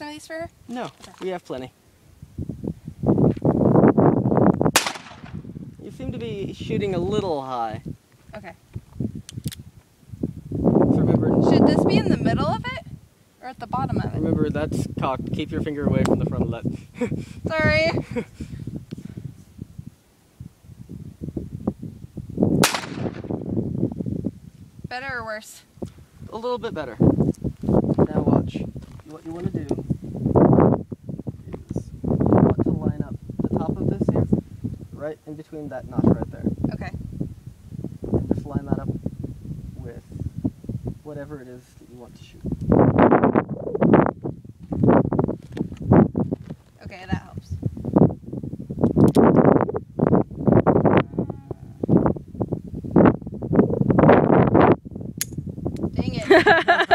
of these for her? No, Okay. we have plenty. You seem to be shooting a little high. Okay. So remember, Should this be in the middle of it? Or at the bottom of it? remember that's cocked. Keep your finger away from the front of that. Sorry. Better or worse? A little bit better. Now watch. What you want to do is you want to line up the top of this here, right in between that notch right there. Okay. And just line that up with whatever it is that you want to shoot. Okay, that helps. Dang it.